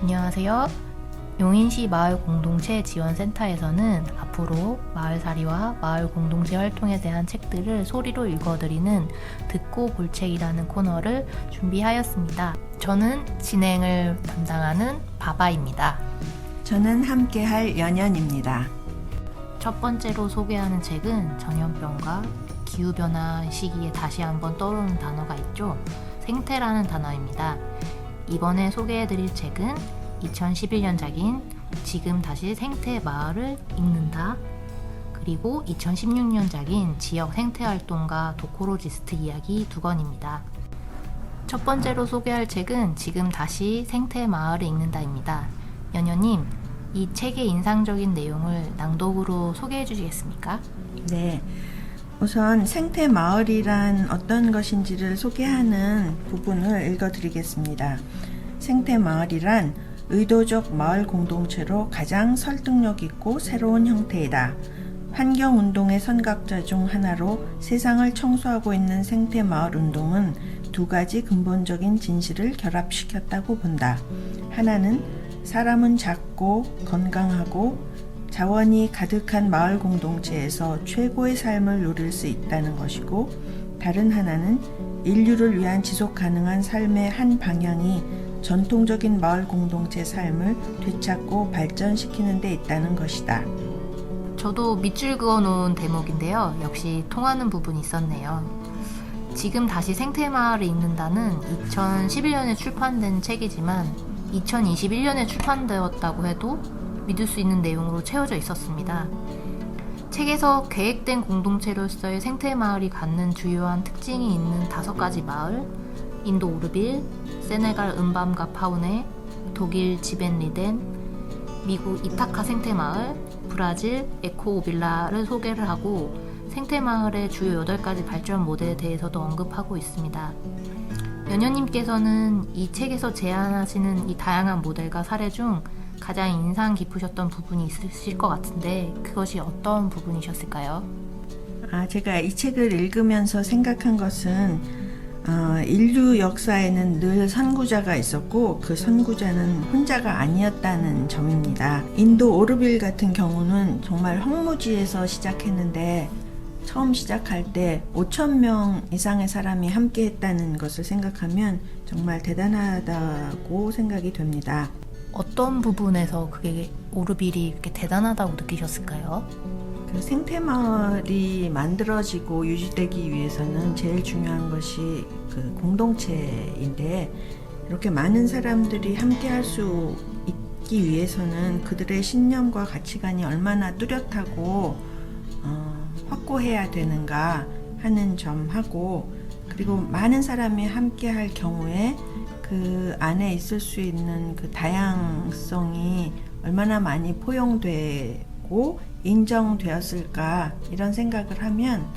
안녕하세요. 용인시 마을공동체지원센터에서는 앞으로 마을살이와 마을공동체 활동에 대한 책들을 소리로 읽어드리는 듣고 볼 책이라는 코너를 준비하였습니다. 저는 진행을 담당하는 바바입니다. 저는 함께할 연연입니다. 첫 번째로 소개하는 책은 전염병과 기후변화 시기에 다시 한번 떠오르는 단어가 있죠. 생태라는 단어입니다. 이번에 소개해드릴 책은 2011년작인 지금 다시 생태 마을을 읽는다, 그리고 2016년작인 지역 생태활동가 도코로지스트 이야기 두 권입니다. 첫 번째로 소개할 책은 지금 다시 생태 마을을 읽는다입니다. 연여님, 이 책의 인상적인 내용을 낭독으로 소개해 주시겠습니까? 네, 우선 생태 마을이란 어떤 것인지를 소개하는 부분을 읽어드리겠습니다. 생태 마을이란 의도적 마을 공동체로 가장 설득력 있고 새로운 형태이다. 환경운동의 선각자 중 하나로 세상을 청소하고 있는 생태 마을 운동은 두 가지 근본적인 진실을 결합시켰다고 본다. 하나는 사람은 작고 건강하고 자원이 가득한 마을 공동체에서 최고의 삶을 누릴 수 있다는 것이고, 다른 하나는 인류를 위한 지속 가능한 삶의 한 방향이 전통적인 마을 공동체 삶을 되찾고 발전시키는 데 있다는 것이다. 저도 밑줄 그어놓은 대목인데요. 역시 통하는 부분이 있었네요. 지금 다시 생태마을을 읽는다는 2011년에 출판된 책이지만 2021년에 출판되었다고 해도 믿을 수 있는 내용으로 채워져 있었습니다. 책에서 계획된 공동체로서의 생태마을이 갖는 주요한 특징이 있는 5가지 마을, 인도 오르빌, 세네갈 은밤과 파우네, 독일 지벤리덴, 미국 이타카 생태마을, 브라질 에코오빌라를 소개를 하고 생태마을의 주요 8가지 발전 모델에 대해서도 언급하고 있습니다. 연여님께서는 이 책에서 제안하시는 이 다양한 모델과 사례 중 가장 인상 깊으셨던 부분이 있으실 것 같은데 그것이 어떤 부분이셨을까요? 제가 이 책을 읽으면서 생각한 것은 인류 역사에는 늘 선구자가 있었고 그 선구자는 혼자가 아니었다는 점입니다. 인도 오르빌 같은 경우는 정말 황무지에서 시작했는데 처음 시작할 때 5,000명 이상의 사람이 함께 했다는 것을 생각하면 정말 대단하다고 생각이 됩니다. 어떤 부분에서 그게 오르빌이 이렇게 대단하다고 느끼셨을까요? 그 생태마을이 만들어지고 유지되기 위해서는 제일 중요한 것이 그 공동체인데, 이렇게 많은 사람들이 함께 할 수 있기 위해서는 그들의 신념과 가치관이 얼마나 뚜렷하고 확고해야 되는가 하는 점하고, 그리고 많은 사람이 함께 할 경우에 그 안에 있을 수 있는 그 다양성이 얼마나 많이 포용되고 인정되었을까, 이런 생각을 하면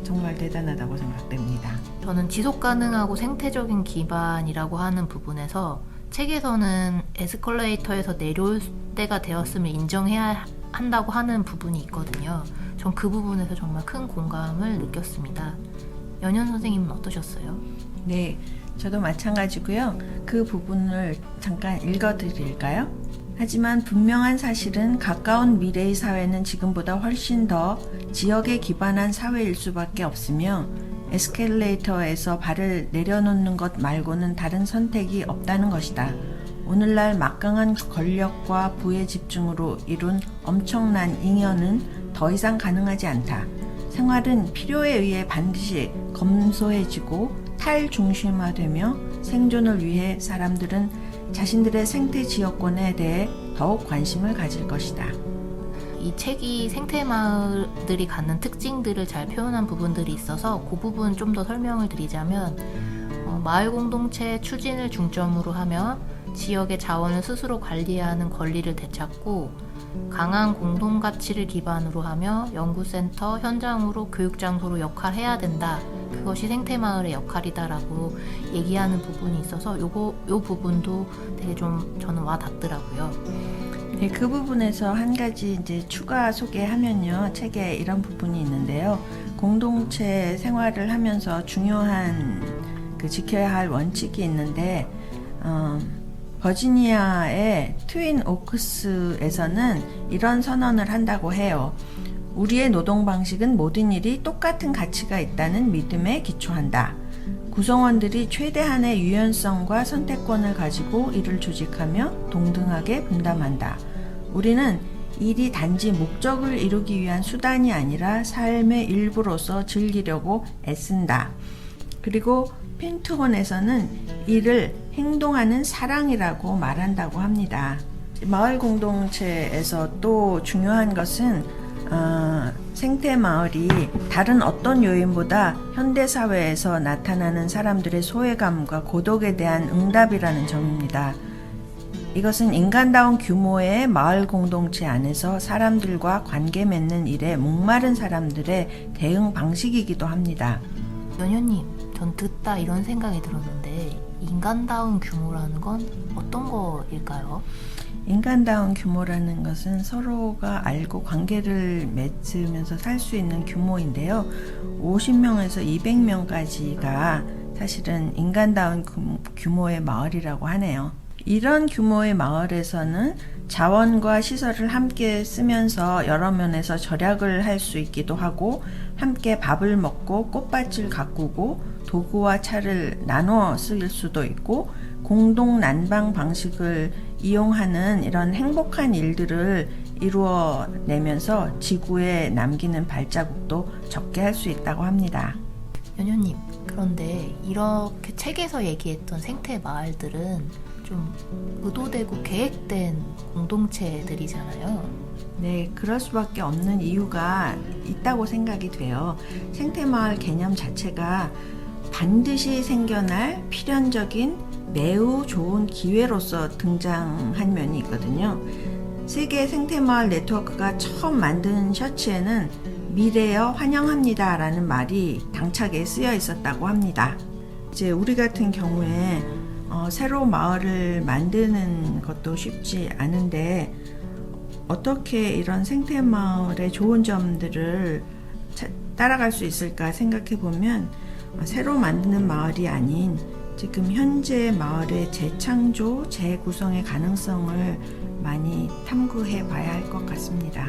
정말 대단하다고 생각됩니다. 저는 지속 가능하고 생태적인 기반이라고 하는 부분에서 책에서는 에스컬레이터에서 내려올 때가 되었음을 인정해야 한다고 하는 부분이 있거든요. 전 그 부분에서 정말 큰 공감을 느꼈습니다. 연연 선생님은 어떠셨어요? 네, 저도 마찬가지고요. 그 부분을 잠깐 읽어드릴까요? 하지만 분명한 사실은 가까운 미래의 사회는 지금보다 훨씬 더 지역에 기반한 사회일 수밖에 없으며, 에스컬레이터에서 발을 내려놓는 것 말고는 다른 선택이 없다는 것이다. 오늘날 막강한 권력과 부의 집중으로 이룬 엄청난 잉여는 더 이상 가능하지 않다. 생활은 필요에 의해 반드시 검소해지고 탈중심화되며 생존을 위해 사람들은 자신들의 생태 지역권에 대해 더욱 관심을 가질 것이다. 이 책이 생태마을들이 갖는 특징들을 잘 표현한 부분들이 있어서 그 부분 좀 더 설명을 드리자면, 마을 공동체 추진을 중점으로 하며 지역의 자원을 스스로 관리하는 권리를 되찾고, 강한 공동가치를 기반으로 하며 연구센터, 현장으로 교육장소로 역할해야 된다. 그것이 생태마을의 역할이다라고 얘기하는 부분이 있어서 요 부분도 되게 좀 저는 와닿더라고요. 네, 그 부분에서 한 가지 이제 추가 소개하면요, 책에 이런 부분이 있는데요. 공동체 생활을 하면서 중요한 그 지켜야 할 원칙이 있는데, 버지니아의 트윈 오크스에서는 이런 선언을 한다고 해요. 우리의 노동 방식은 모든 일이 똑같은 가치가 있다는 믿음에 기초한다. 구성원들이 최대한의 유연성과 선택권을 가지고 일을 조직하며 동등하게 분담한다. 우리는 일이 단지 목적을 이루기 위한 수단이 아니라 삶의 일부로서 즐기려고 애쓴다. 그리고 펜트곤에서는 이를 행동하는 사랑이라고 말한다고 합니다. 마을 공동체에서 또 중요한 것은 생태 마을이 다른 어떤 요인보다 현대사회에서 나타나는 사람들의 소외감과 고독에 대한 응답이라는 점입니다. 이것은 인간다운 규모의 마을 공동체 안에서 사람들과 관계 맺는 일에 목마른 사람들의 대응 방식이기도 합니다. 연효님, 전 듣다 이런 생각이 들었는데 인간다운 규모라는 건 어떤 거일까요? 인간다운 규모라는 것은 서로가 알고 관계를 맺으면서 살 수 있는 규모인데요. 50명에서 200명까지가 사실은 인간다운 규모의 마을이라고 하네요. 이런 규모의 마을에서는 자원과 시설을 함께 쓰면서 여러 면에서 절약을 할 수 있기도 하고, 함께 밥을 먹고 꽃밭을 가꾸고 도구와 차를 나눠 쓸 수도 있고, 공동 난방 방식을 이용하는 이런 행복한 일들을 이루어내면서 지구에 남기는 발자국도 적게 할 수 있다고 합니다. 연효님, 그런데 이렇게 책에서 얘기했던 생태 마을들은 좀 의도되고 계획된 공동체들이잖아요. 네, 그럴 수밖에 없는 이유가 있다고 생각이 돼요. 생태마을 개념 자체가 반드시 생겨날 필연적인 매우 좋은 기회로서 등장한 면이 있거든요. 세계 생태마을 네트워크가 처음 만든 셔츠에는 미래여 환영합니다 라는 말이 당차게 쓰여 있었다고 합니다. 이제 우리 같은 경우에 새로 마을을 만드는 것도 쉽지 않은데 어떻게 이런 생태마을의 좋은 점들을 따라갈 수 있을까 생각해 보면 새로 만드는 마을이 아닌 지금 현재 마을의 재창조, 재구성의 가능성을 많이 탐구해 봐야 할 것 같습니다.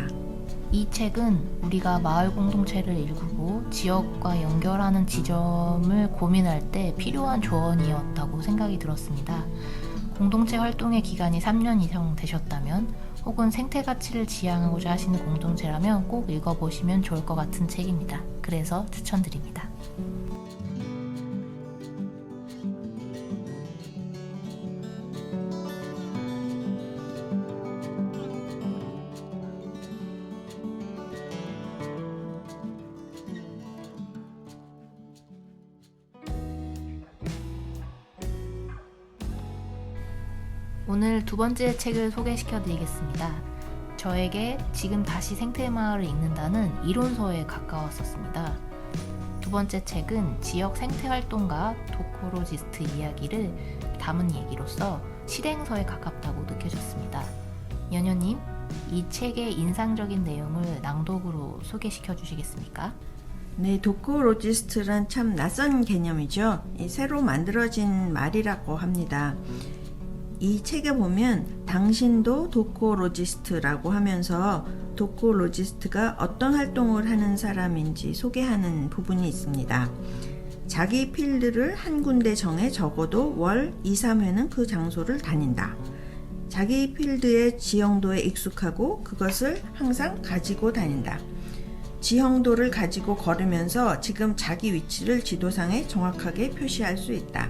이 책은 우리가 마을 공동체를 일구고 지역과 연결하는 지점을 고민할 때 필요한 조언이었다고 생각이 들었습니다. 공동체 활동의 기간이 3년 이상 되셨다면 혹은 생태 가치를 지향하고자 하시는 공동체라면 꼭 읽어보시면 좋을 것 같은 책입니다. 그래서 추천드립니다. 오늘 두 번째 책을 소개시켜 드리겠습니다. 저에게 지금 다시 생태마을을 읽는다는 이론서에 가까웠었습니다. 두 번째 책은 지역 생태활동가 도코로지스트 이야기를 담은 얘기로서 실행서에 가깝다고 느껴졌습니다. 연효님, 이 책의 인상적인 내용을 낭독으로 소개시켜 주시겠습니까? 네, 도코로지스트란 참 낯선 개념이죠. 새로 만들어진 말이라고 합니다. 이 책에 보면 당신도 도코로지스트라고 하면서 도코로지스트가 어떤 활동을 하는 사람인지 소개하는 부분이 있습니다. 자기 필드를 한 군데 정해 적어도 월 2, 3회는 그 장소를 다닌다. 자기 필드의 지형도에 익숙하고 그것을 항상 가지고 다닌다. 지형도를 가지고 걸으면서 지금 자기 위치를 지도상에 정확하게 표시할 수 있다.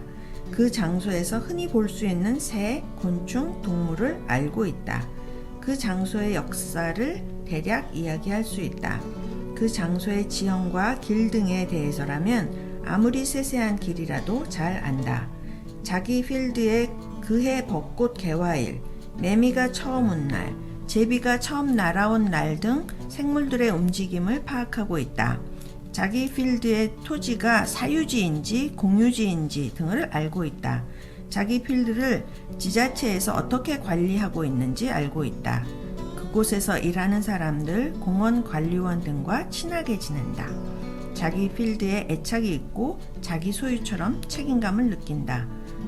그 장소에서 흔히 볼 수 있는 새, 곤충, 동물을 알고 있다. 그 장소의 역사를 대략 이야기할 수 있다. 그 장소의 지형과 길 등에 대해서라면 아무리 세세한 길이라도 잘 안다. 자기 필드의 그해 벚꽃 개화일, 매미가 처음 온 날, 제비가 처음 날아온 날 등 생물들의 움직임을 파악하고 있다. 자기 필드의 토지가 사유지인지 공유지인지 등을 알고 있다. 자기 필드를 지자체에서 어떻게 관리하고 있는지 알고 있다. 그곳에서 일하는 사람들, 공원 관리원 등과 친하게 지낸다. 자기 필드에 애착이 있고 자기 소유처럼 책임감을 느낀다.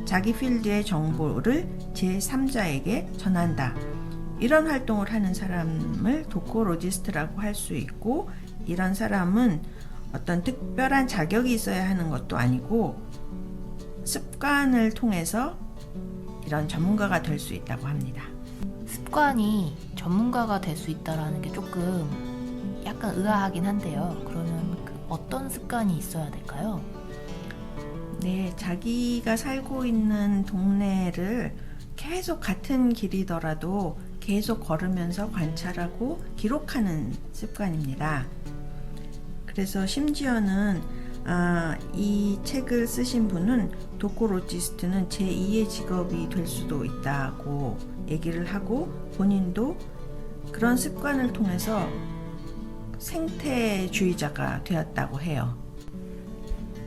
자기 필드의 정보를 제3자에게 전한다. 이런 활동을 하는 사람을 도코로지스트라고 할 수 있고, 이런 사람은 어떤 특별한 자격이 있어야 하는 것도 아니고 습관을 통해서 이런 전문가가 될 수 있다고 합니다. 습관이 전문가가 될 수 있다라는 게 조금 약간 의아하긴 한데요. 그러면 어떤 습관이 있어야 될까요? 네, 자기가 살고 있는 동네를 계속 같은 길이더라도 계속 걸으면서 관찰하고 기록하는 습관입니다. 그래서 심지어는 이 책을 쓰신 분은 도코로지스트는 제2의 직업이 될 수도 있다고 얘기를 하고, 본인도 그런 습관을 통해서 생태주의자가 되었다고 해요.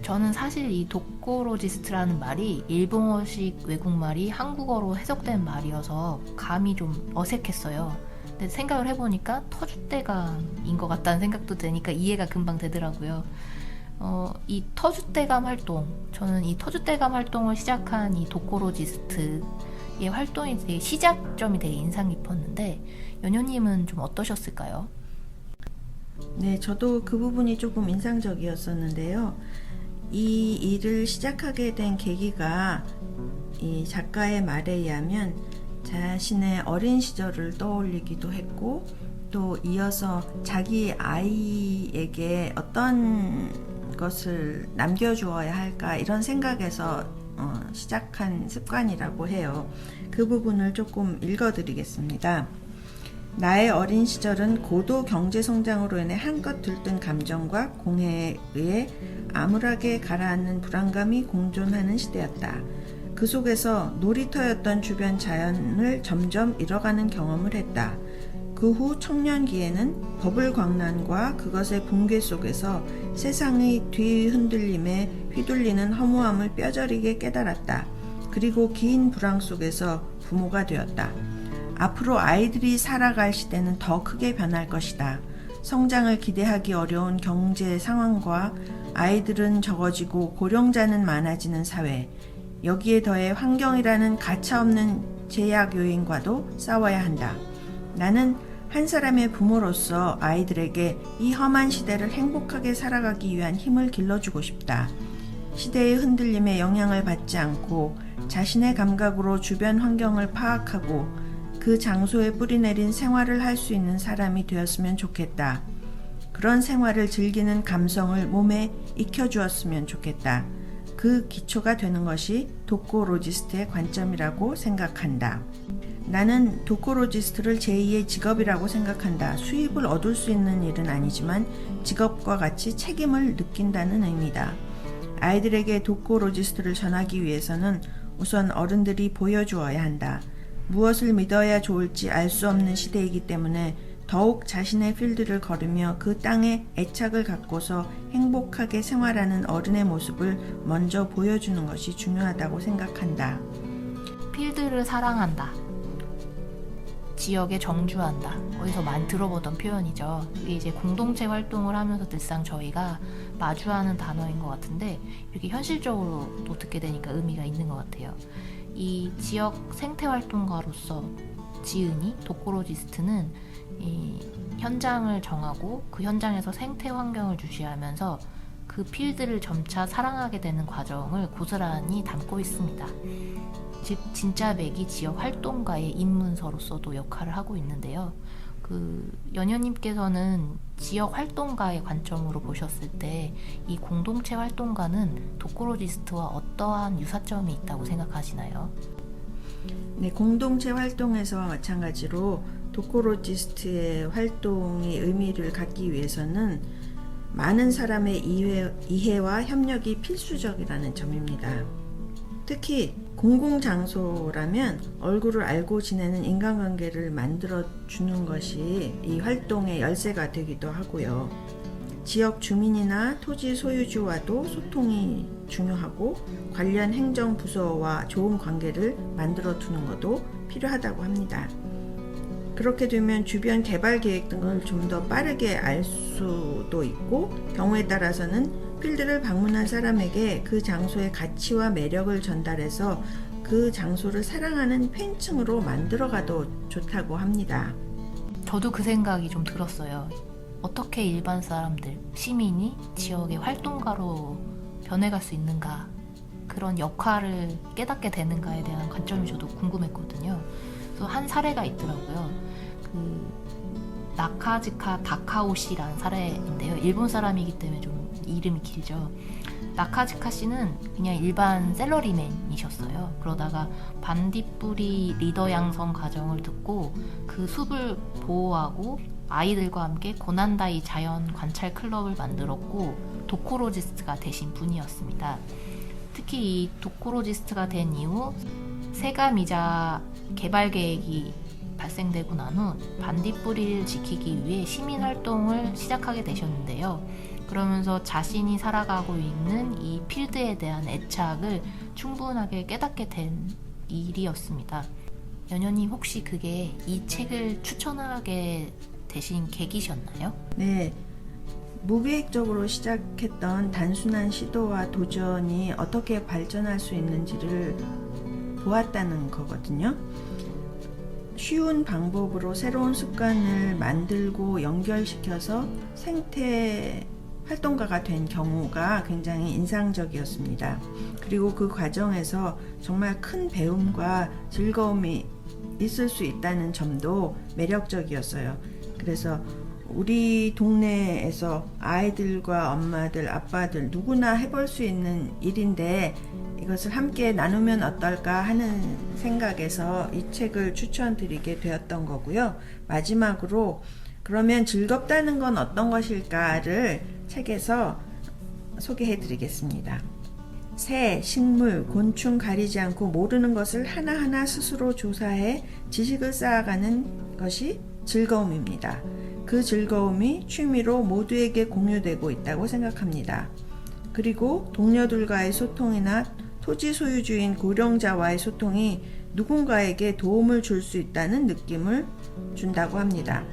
저는 사실 이 도코로지스트라는 말이 일본어식 외국말이 한국어로 해석된 말이어서 감이 좀 어색했어요. 근데 생각을 해보니까 터줏대감인 것 같다는 생각도 드니까 이해가 금방 되더라고요. 이 터줏대감 활동, 저는 이 터줏대감 활동을 시작한 이 도코로지스트의 활동이 되게 시작점이 되게 인상 깊었는데, 연효님은 좀 어떠셨을까요? 네, 저도 그 부분이 조금 인상적이었었는데요. 이 일을 시작하게 된 계기가 이 작가의 말에 의하면 자신의 어린 시절을 떠올리기도 했고, 또 이어서 자기 아이에게 어떤 것을 남겨주어야 할까, 이런 생각에서 시작한 습관이라고 해요. 그 부분을 조금 읽어드리겠습니다. 나의 어린 시절은 고도 경제 성장으로 인해 한껏 들뜬 감정과 공해에 의해 암울하게 가라앉는 불안감이 공존하는 시대였다. 그 속에서 놀이터였던 주변 자연을 점점 잃어가는 경험을 했다. 그 후 청년기에는 버블광란과 그것의 붕괴 속에서 세상의 뒤흔들림에 휘둘리는 허무함을 뼈저리게 깨달았다. 그리고 긴 불황 속에서 부모가 되었다. 앞으로 아이들이 살아갈 시대는 더 크게 변할 것이다. 성장을 기대하기 어려운 경제 상황과 아이들은 적어지고 고령자는 많아지는 사회, 여기에 더해 환경이라는 가차없는 제약 요인과도 싸워야 한다. 나는 한 사람의 부모로서 아이들에게 이 험한 시대를 행복하게 살아가기 위한 힘을 길러주고 싶다. 시대의 흔들림에 영향을 받지 않고 자신의 감각으로 주변 환경을 파악하고 그 장소에 뿌리내린 생활을 할 수 있는 사람이 되었으면 좋겠다. 그런 생활을 즐기는 감성을 몸에 익혀주었으면 좋겠다. 그 기초가 되는 것이 도코로지스트의 관점이라고 생각한다. 나는 도코로지스트를 제2의 직업이라고 생각한다. 수입을 얻을 수 있는 일은 아니지만 직업과 같이 책임을 느낀다는 의미다. 아이들에게 도코로지스트를 전하기 위해서는 우선 어른들이 보여주어야 한다. 무엇을 믿어야 좋을지 알 수 없는 시대이기 때문에 더욱 자신의 필드를 걸으며 그 땅에 애착을 갖고서 행복하게 생활하는 어른의 모습을 먼저 보여주는 것이 중요하다고 생각한다. 필드를 사랑한다. 지역에 정주한다. 어디서 많이 들어보던 표현이죠. 이게 이제 공동체 활동을 하면서 늘상 저희가 마주하는 단어인 것 같은데, 이렇게 현실적으로 또 듣게 되니까 의미가 있는 것 같아요. 이 지역 생태활동가로서 지은이 도코로지스트는 이 현장을 정하고 그 현장에서 생태 환경을 주시하면서 그 필드를 점차 사랑하게 되는 과정을 고스란히 담고 있습니다. 즉 진짜 맥이 지역 활동가의 입문서로서도 역할을 하고 있는데요. 연효님께서는 지역 활동가의 관점으로 보셨을 때 이 공동체 활동가는 도코로지스트와 어떠한 유사점이 있다고 생각하시나요? 네, 공동체 활동에서 마찬가지로 도코로지스트의 활동이 의미를 갖기 위해서는 많은 사람의 이해와 협력이 필수적이라는 점입니다. 특히 공공장소라면 얼굴을 알고 지내는 인간관계를 만들어주는 것이 이 활동의 열쇠가 되기도 하고요. 지역 주민이나 토지 소유주와도 소통이 중요하고 관련 행정부서와 좋은 관계를 만들어두는 것도 필요하다고 합니다. 그렇게 되면 주변 개발 계획 등을 좀 더 빠르게 알 수도 있고, 경우에 따라서는 필드를 방문한 사람에게 그 장소의 가치와 매력을 전달해서 그 장소를 사랑하는 팬층으로 만들어가도 좋다고 합니다. 저도 그 생각이 좀 들었어요. 어떻게 일반 사람들, 시민이 지역의 활동가로 변해갈 수 있는가, 그런 역할을 깨닫게 되는가에 대한 관점이 저도 궁금했거든요. 그래서 한 사례가 있더라고요. 나카즈카 다카오씨라는 사례인데요. 일본 사람이기 때문에 좀 이름이 길죠. 나카즈카 씨는 그냥 일반 셀러리맨이셨어요. 그러다가 반딧불이 리더 양성 과정을 듣고 그 숲을 보호하고 아이들과 함께 고난다이 자연 관찰 클럽을 만들었고 도코로지스트가 되신 분이었습니다. 특히 이 도코로지스트가 된 이후 세가미자 개발 계획이 발생되고 난 후 반딧불이를 지키기 위해 시민 활동을 시작하게 되셨는데요. 그러면서 자신이 살아가고 있는 이 필드에 대한 애착을 충분하게 깨닫게 된 일이었습니다. 연연님, 혹시 그게 이 책을 추천하게 되신 계기셨나요? 네, 무계획적으로 시작했던 단순한 시도와 도전이 어떻게 발전할 수 있는지를 보았다는 거거든요. 쉬운 방법으로 새로운 습관을 만들고 연결시켜서 생태 활동가가 된 경우가 굉장히 인상적이었습니다. 그리고 그 과정에서 정말 큰 배움과 즐거움이 있을 수 있다는 점도 매력적이었어요. 그래서 우리 동네에서 아이들과 엄마들, 아빠들 누구나 해볼 수 있는 일인데 이것을 함께 나누면 어떨까 하는 생각에서 이 책을 추천드리게 되었던 거고요. 마지막으로 그러면 즐겁다는 건 어떤 것일까를 책에서 소개해 드리겠습니다. 새, 식물, 곤충 가리지 않고 모르는 것을 하나하나 스스로 조사해 지식을 쌓아가는 것이 즐거움입니다. 그 즐거움이 취미로 모두에게 공유되고 있다고 생각합니다. 그리고 동료들과의 소통이나 토지 소유주인 고령자와의 소통이 누군가에게 도움을 줄 수 있다는 느낌을 준다고 합니다.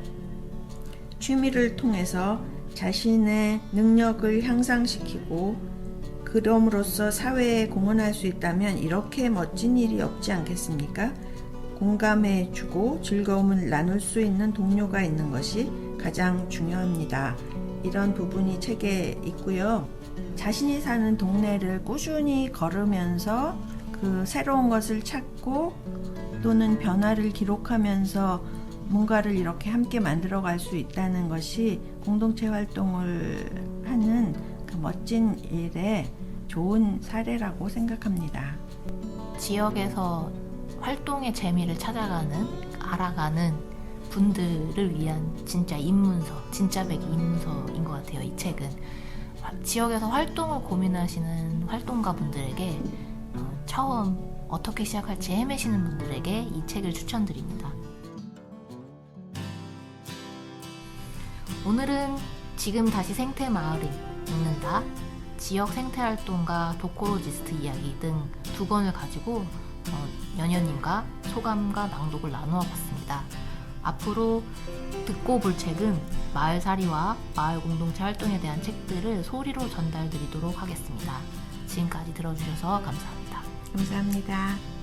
취미를 통해서 자신의 능력을 향상시키고 그럼으로써 사회에 공헌할 수 있다면 이렇게 멋진 일이 없지 않겠습니까? 공감해주고 즐거움을 나눌 수 있는 동료가 있는 것이 가장 중요합니다. 이런 부분이 책에 있고요. 자신이 사는 동네를 꾸준히 걸으면서 그 새로운 것을 찾고 또는 변화를 기록하면서 뭔가를 이렇게 함께 만들어갈 수 있다는 것이 공동체 활동을 하는 그 멋진 일의 좋은 사례라고 생각합니다. 지역에서 활동의 재미를 찾아가는, 알아가는 분들을 위한 진짜 입문서, 진짜 배기 입문서인 것 같아요. 이 책은 지역에서 활동을 고민하시는 활동가 분들에게, 처음 어떻게 시작할지 헤매시는 분들에게 이 책을 추천드립니다. 오늘은 지금 다시 생태마을을 읽는다, 지역 생태활동가 도코로지스트 이야기 등 두 권을 가지고 연연님과 소감과 낭독을 나누어 봤습니다. 앞으로 듣고 볼 책은 마을살이와 마을 공동체 활동에 대한 책들을 소리로 전달드리도록 하겠습니다. 지금까지 들어주셔서 감사합니다. 감사합니다.